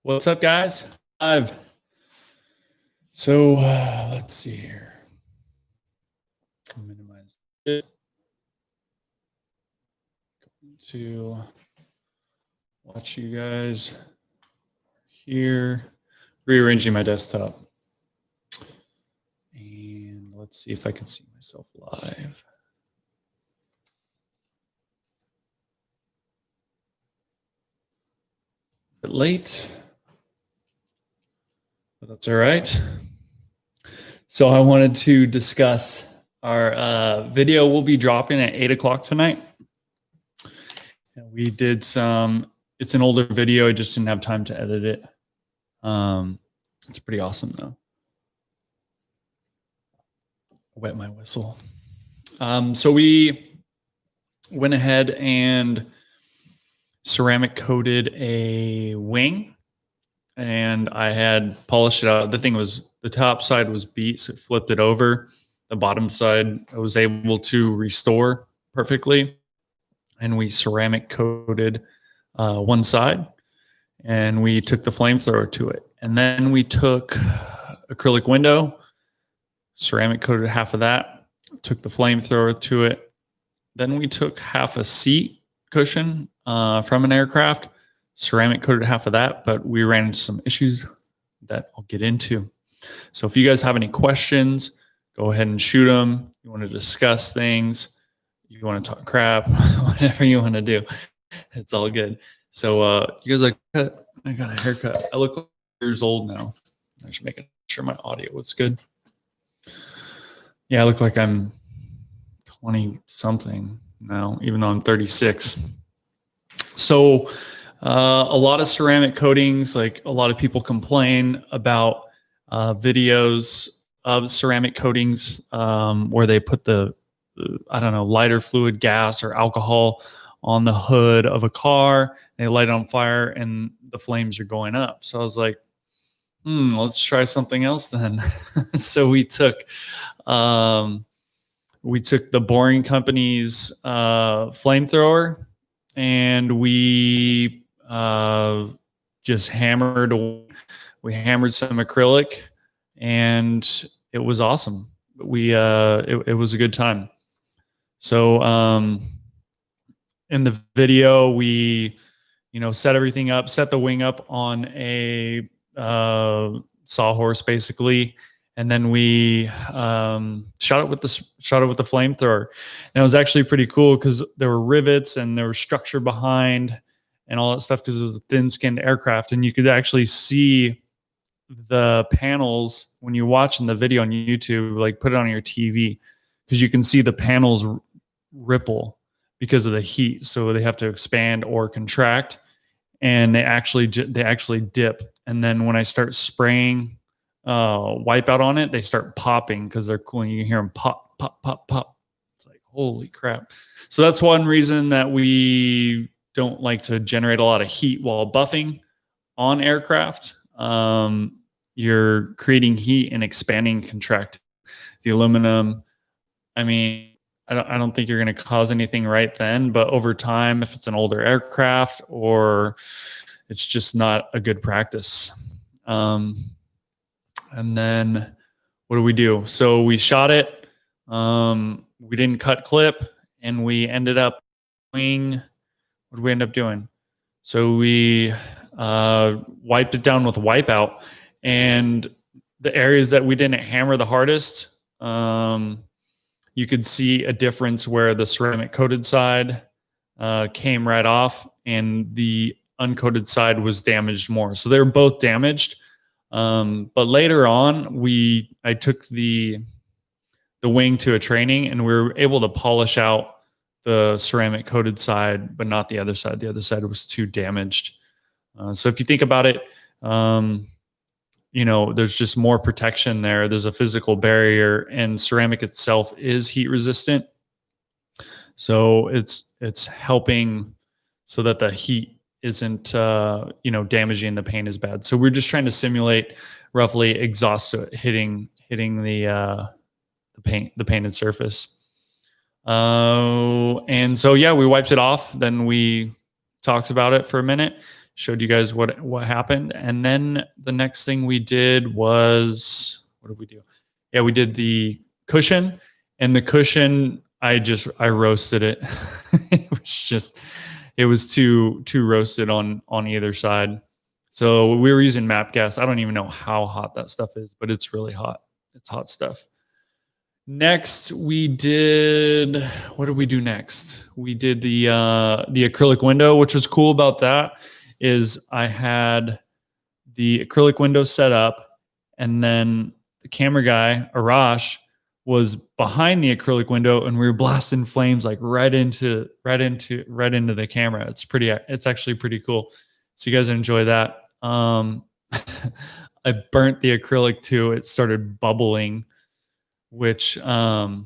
What's up, guys? I've let's see here. I'll minimize it to watch you guys here. Rearranging my desktop, and let's see if I can see myself live. A bit late, but that's all right. So I wanted to discuss our video. We'll be dropping at 8 o'clock tonight. And we did it's an older video. I just didn't have time to edit it. It's pretty awesome though. Wet my whistle. So we went ahead and ceramic coated a wing, and I had polished it out. The top side was beat, so it flipped it over. The bottom side I was able to restore perfectly, and we ceramic coated one side, and we took the flamethrower to it. And then we took acrylic window, ceramic coated half of that, took the flamethrower to it. Then we took half a seat cushion from an aircraft, ceramic coated half of that, but we ran into some issues that I'll get into. So if you guys have any questions, go ahead and shoot them. You want to discuss things, you want to talk crap, whatever you want to do, it's all good. So you guys I got a haircut. I look like years old now. I should make sure my audio was good. Yeah, I look like I'm 20 something now, even though I'm 36. So a lot of ceramic coatings, like a lot of people complain about videos of ceramic coatings where they put the lighter fluid, gas or alcohol on the hood of a car. They light it on fire and the flames are going up. So I was like, let's try something else then. So we took the Boring Company's flamethrower, and we just hammered some acrylic, and it was awesome. It was a good time. So in the video, we set everything up, set the wing up on a sawhorse basically, and then we shot it with the flamethrower. And it was actually pretty cool because there were rivets and there was structure behind and all that stuff because it was a thin-skinned aircraft, and you could actually see the panels when you're watching the video on YouTube. Like, put it on your TV because you can see the panels ripple because of the heat. So they have to expand or contract, and they actually dip. And then when I start spraying wipeout on it, they start popping because they're cooling. You can hear them pop, pop, pop, pop. It's like, holy crap. So that's one reason that we don't like to generate a lot of heat while buffing on aircraft. You're creating heat and expanding, contract the aluminum. I mean, I don't think you're going to cause anything right then, but over time, if it's an older aircraft or it's just not a good practice. And then what do we do? So we shot it. We didn't cut clip, and we ended up doing, what did we end up doing? So we wiped it down with wipeout, and the areas that we didn't hammer the hardest, you could see a difference where the ceramic coated side came right off and the uncoated side was damaged more. So they were both damaged. But later on, I took the wing to a training, and we were able to polish out the ceramic coated side, but not the other side. The other side was too damaged. So if you think about it, there's just more protection there. There's a physical barrier, and ceramic itself is heat resistant. So it's helping so that the heat isn't damaging the paint as bad. So we're just trying to simulate roughly exhaust hitting the painted surface. And so yeah, we wiped it off. Then we talked about it for a minute, showed you guys what happened. And then the next thing we did was, what did we do? Yeah, we did the cushion, and the cushion, I roasted it. It was too roasted on either side. So we were using MAP gas. I don't even know how hot that stuff is, but it's really hot. It's hot stuff. Next, we did, what did we do next? We did the acrylic window. Which was cool about that is I had the acrylic window set up, and then the camera guy, Arash, was behind the acrylic window, and we were blasting flames like right into the camera. It's actually pretty cool. So you guys enjoy that. I burnt the acrylic too. It started bubbling, which and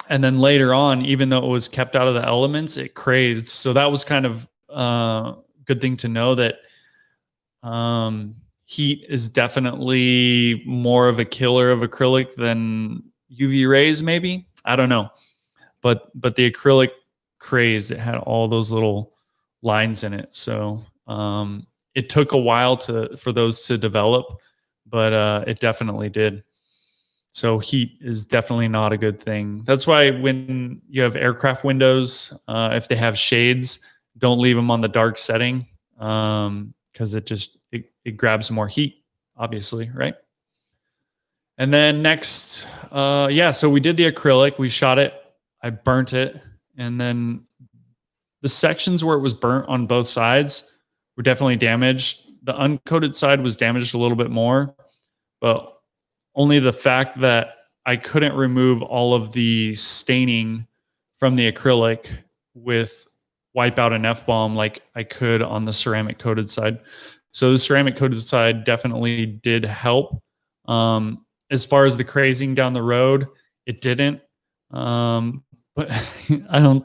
then later on, even though it was kept out of the elements, it crazed. So that was kind of good thing to know, that heat is definitely more of a killer of acrylic than UV rays, maybe. I don't know. But the acrylic crazed. It had all those little lines in it. So it took a while for those to develop, but it definitely did. So heat is definitely not a good thing. That's why when you have aircraft windows, if they have shades, don't leave them on the dark setting, because it grabs more heat, obviously, right? And then next, so we did the acrylic. We shot it. I burnt it. And then the sections where it was burnt on both sides were definitely damaged. The uncoated side was damaged a little bit more, but only the fact that I couldn't remove all of the staining from the acrylic with Wipeout and F-Bomb like I could on the ceramic coated side. So the ceramic coated side definitely did help. As far as the crazing down the road, it didn't. But I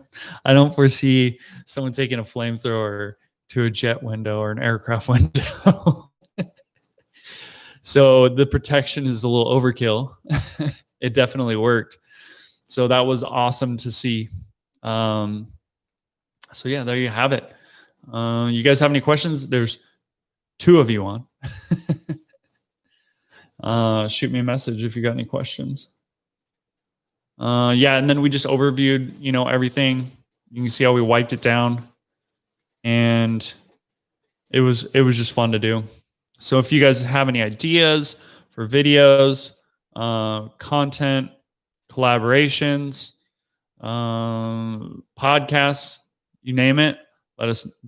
don't foresee someone taking a flamethrower to a jet window or an aircraft window. So the protection is a little overkill. It definitely worked. So that was awesome to see. So yeah, there you have it. You guys have any questions? There's 2 of you on. Shoot me a message if you got any questions. And then we just overviewed, everything. You can see how we wiped it down, and it was just fun to do. So if you guys have any ideas for videos, content, collaborations, podcasts, you name it,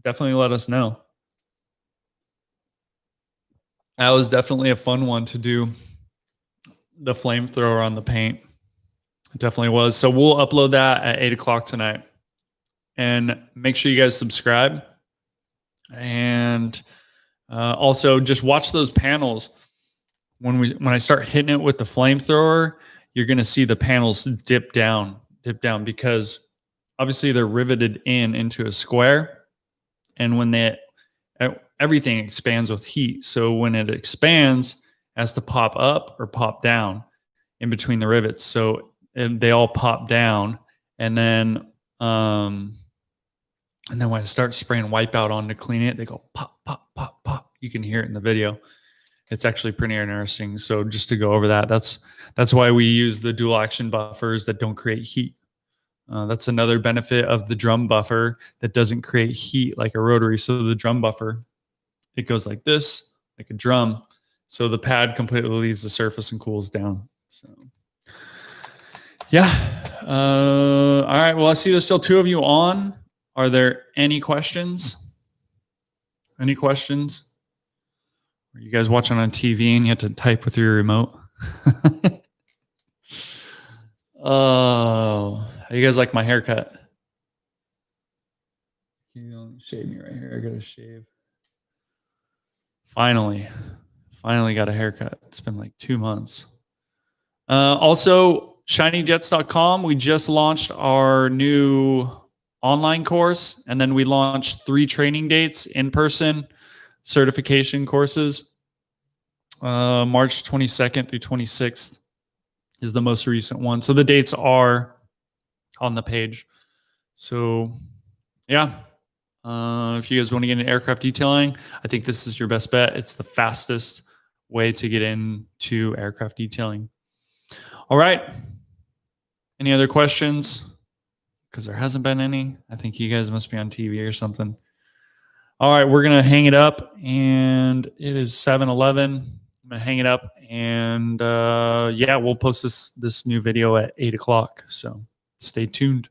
definitely let us know. That was definitely a fun one to do, the flamethrower on the paint. It definitely was. So we'll upload that at 8:00 tonight. And make sure you guys subscribe. And also just watch those panels. When I start hitting it with the flamethrower, you're going to see the panels dip down because obviously they're riveted into a square. And when everything expands with heat. So when it expands, it has to pop up or pop down in between the rivets. So they all pop down, and then when I start spraying Wipeout on to clean it, they go pop, pop, pop, pop. You can hear it in the video. It's actually pretty interesting. So just to go over that, that's why we use the dual action buffers that don't create heat. That's another benefit of the drum buffer that doesn't create heat like a rotary. So the drum buffer, it goes like this, like a drum. So the pad completely leaves the surface and cools down. So yeah. All right. Well, I see there's still 2 of you on. Are there any questions? Any questions? Are you guys watching on TV and you have to type with your remote? Oh, how you guys like my haircut? You don't shave me right here. I got to shave. Finally got a haircut. It's been like 2 months. Also, shinyjets.com. We just launched our new online course, and then we launched 3 training dates, in-person certification courses. March 22nd through 26th is the most recent one. So the dates are on the page. So yeah, If you guys want to get into aircraft detailing, I think this is your best bet. It's the fastest way to get into aircraft detailing. All right. Any other questions? Because there hasn't been any. I think you guys must be on TV or something. All right, we're gonna hang it up, and it is 7:11. I'm gonna hang it up, and yeah, we'll post this new video at 8 o'clock. So stay tuned.